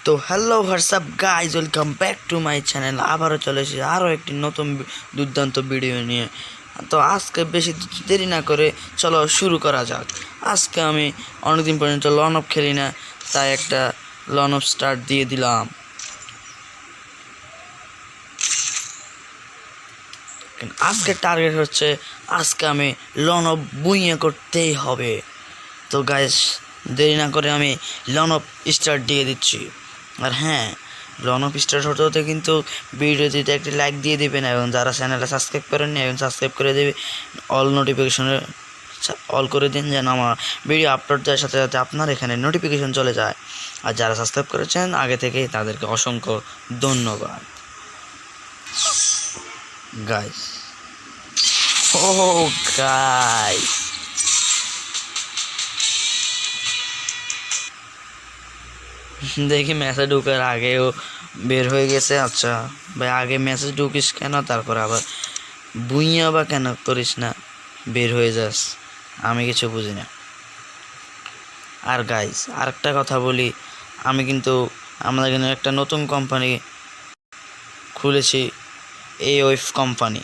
তো hello WhatsApp guys, welcome back to my channel. আবারও চলে এসেছি আরও একটি নতুন দুর্দান্ত ভিডিও নিয়ে। তো আজকে বেশি দেরি না করে চলো শুরু করা যাক। আজকে আমি অনেকদিন পর্যন্ত লন অফ খেলি না, তাই একটা লন অফ স্টার্ট দিয়ে দিলাম। আজকে টার্গেট হচ্ছে, আজকে আমি লন অফ বুইয়ে করতেই হবে। তো গাইজ দেরি না করে আমি লন অফ স্টার্ট দিয়ে দিচ্ছি। আর হ্যাঁ, লন অফ স্টার্ট হতে হতে কিন্তু ভিডিওটিতে একটি লাইক দিয়ে দেবেন, এবং যারা চ্যানেলটা সাবস্ক্রাইব করেননি এখন সাবস্ক্রাইব করে দেবে, অল নোটিফিকেশনে অল করে দিন, যেন আমার ভিডিও আপলোড দেওয়ার সাথে সাথে আপনার এখানে নোটিফিকেশন চলে যায়। আর যারা সাবস্ক্রাইব করেছেন আগে থেকেই তাদেরকে অসংখ্য ধন্যবাদ গাইজ। ও গাইজ, দেখি মেসেজ ঢুকার আগেও বের হয়ে গেছে। আচ্ছা ভাই, আগে মেসেজ ঢুকিস কেন, তারপর আবার বুইয়া বা কেন করিস না, বের হয়ে যাস, আমি কিছু বুঝি না। আর গাইজ আরেকটা কথা বলি, আমি কিন্তু আমাদের এখানে একটা নতুন কোম্পানি খুলেছি, AOF কোম্পানি।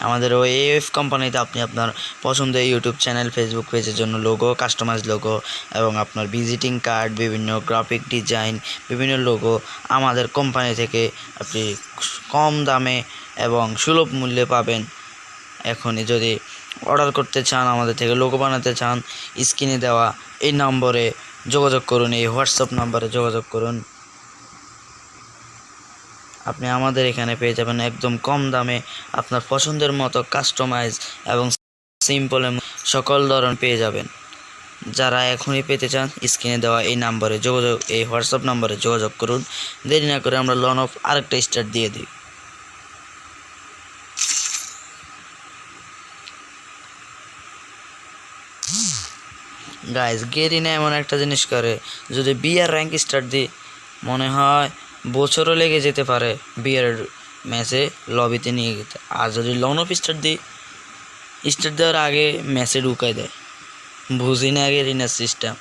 আমাদের ওই AOF কোম্পানিতে আপনি আপনার পছন্দের ইউটিউব চ্যানেল, ফেসবুক পেজের জন্য লোগো, কাস্টমাইজ লোগো এবং আপনার ভিজিটিং কার্ড, বিভিন্ন গ্রাফিক ডিজাইন, বিভিন্ন লোগো আমাদের কোম্পানি থেকে আপনি কম দামে এবং সুলভ মূল্যে পাবেন। এখনই যদি অর্ডার করতে চান, আমাদের থেকে লোগো বানাতে চান, স্ক্রিনে দেওয়া এই নম্বরে যোগাযোগ করুন, এই হোয়াটসঅ্যাপ নম্বরে যোগাযোগ করুন। আপনি আমাদের এখানে পেয়ে যাবেন একদম কম দামে আপনার পছন্দের মতো কাস্টমাইজ এবং সিম্পল সকল ধরন পেয়ে যাবেন। যারা এখনই পেতে চান স্ক্রিনে দেওয়া এই নাম্বারে যোগাযোগ, এই হোয়াটসঅ্যাপ নাম্বারে যোগাযোগ করুন। দেরি না করে আমরা লন অফ আরেকটা স্টার্ট দিয়ে দিই। গাইজ গেরিনা এমন একটা জিনিস করে, যদি বিয়ার র্যাঙ্ক স্টার্ট দিই মনে হয় বছরও লেগে যেতে পারে বিয়ার ম্যাচে লবিতে নিয়ে যেতে। আর যদি লন অফ স্টার্ট দিই, স্টার্ট দেওয়ার আগে ম্যাচে ঢুকাই দেয়। বুঝি না গেরিনার সিস্টেম।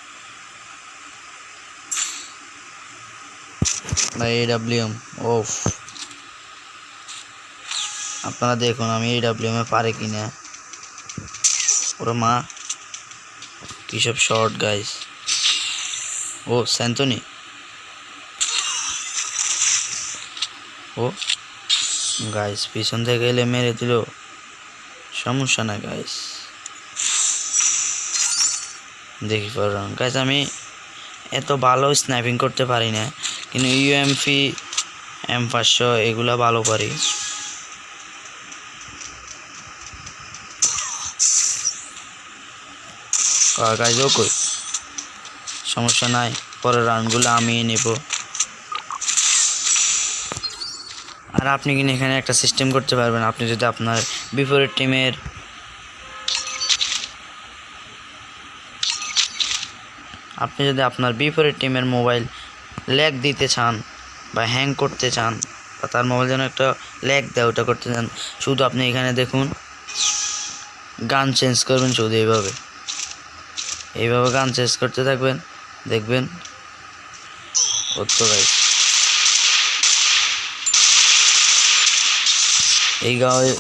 বা AWM ওফ, আপনারা দেখুন আমি AWM এ পারে কিনা। ওরা মা কিসব শর্ট গাইজ। ও স্যান্তনি, ও গাইজ পিছন থেকে এলে মেরে দিল, সমস্যা না গাইজ। দেখি পড়লাম গাইজ, আমি এত ভালো স্নাইপিং করতে পারি না, কিন্তু UMP M500 এগুলা ভালো পারি। গাইজ ও কই, সমস্যা নাই, পরের রাউন্ডগুলো আমি নেব। আর আপনি কিন্তু এখানে একটা সিস্টেম করতে পারবেন, আপনি যদি আপনার বিপরীত টিমের মোবাইল ল্যাগ দিতে চান বা হ্যাং করতে চান, বা তার মোবাইল যেন একটা ল্যাগ দেয়, ওটা করতে চান, শুধু আপনি এখানে দেখুন গান চেঞ্জ করবেন, শুধু এইভাবে গান চেঞ্জ করতে থাকবেন, দেখবেন ও তো ভাই এই গাঁয়ে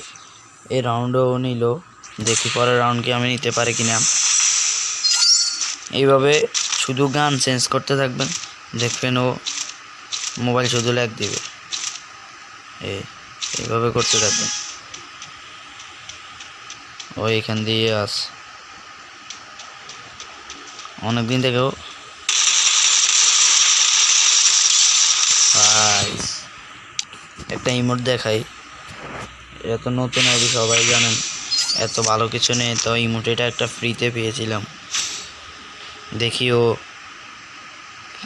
এই রাউন্ডও নিল। দেখি পরের রাউন্ড কি আমি নিতে পারি কিনা। এইভাবে শুধু গান চেঞ্জ করতে থাকবেন, দেখবেন ও মোবাইল শুধু ল্যাগ দিবে। এইভাবে করতে থাকবেন। ও এখান দিয়ে অনেকদিন থেকেও একটা ইমোট দেখাই, এটা তো নতুন আইডি সবাই জানেন, এত ভালো কিছু নেই, তো ইমোট এটা একটা ফ্রিতে পেয়েছিলাম। দেখি ও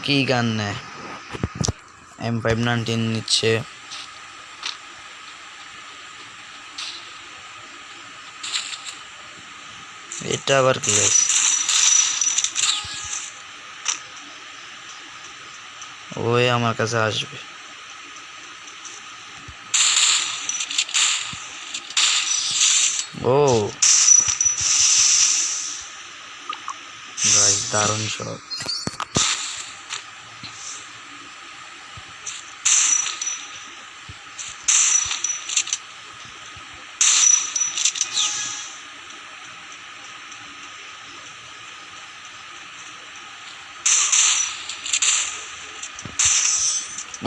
কি গান নেয়, M519 নিচ্ছে। এটা আবার কি আছে, ওই আমার কাছে আসবে। ও দারুণ শট।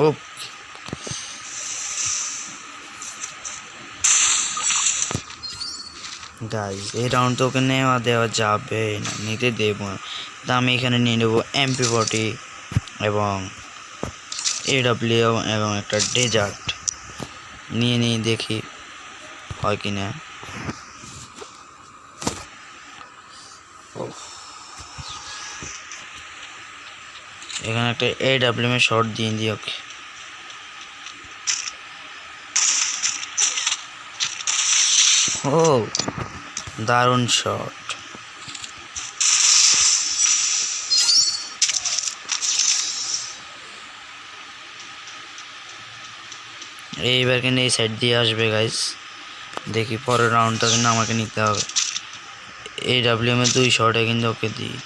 ও গাইস, এই রাউন্ড তো ওকে দেওয়া যাবে না, নিতে দেবো না। তা আমি এখানে নিয়ে নেবো MP40 এবং AW এবং একটা ডেজার্ট নিয়ে দেখি হয় কি না। এখানে একটা AW এর শর্ট দিয়ে দিই ওকে। ও দারুণ শট। এইবার কিন্তু এই সাইড দিয়ে আসবে গাইস, দেখি পরের রাউন্ডটা কিন্তু আমাকে নিতে হবে। AW এর 2 শটে কিন্তু ওকে দিই।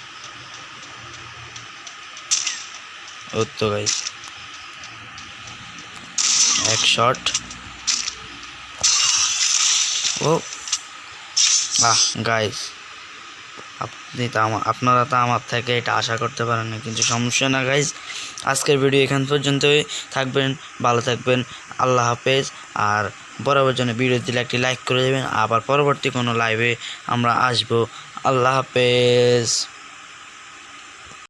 ও তো গাইস এক শট। ও গাইস, আপনারা তো আমার থেকে এটা আশা করতে পারেন না, কিন্তু সমস্যা না গাইস। আজকের ভিডিও এখান পর্যন্তই থাকবেন, ভালো থাকবেন, আল্লাহ হাফেজ। আর বরাবর জন্য ভিডিও দিলে একটি লাইক করে দেবেন। আবার পরবর্তী কোনো লাইভে আমরা আসবো। আল্লাহ হাফেজ।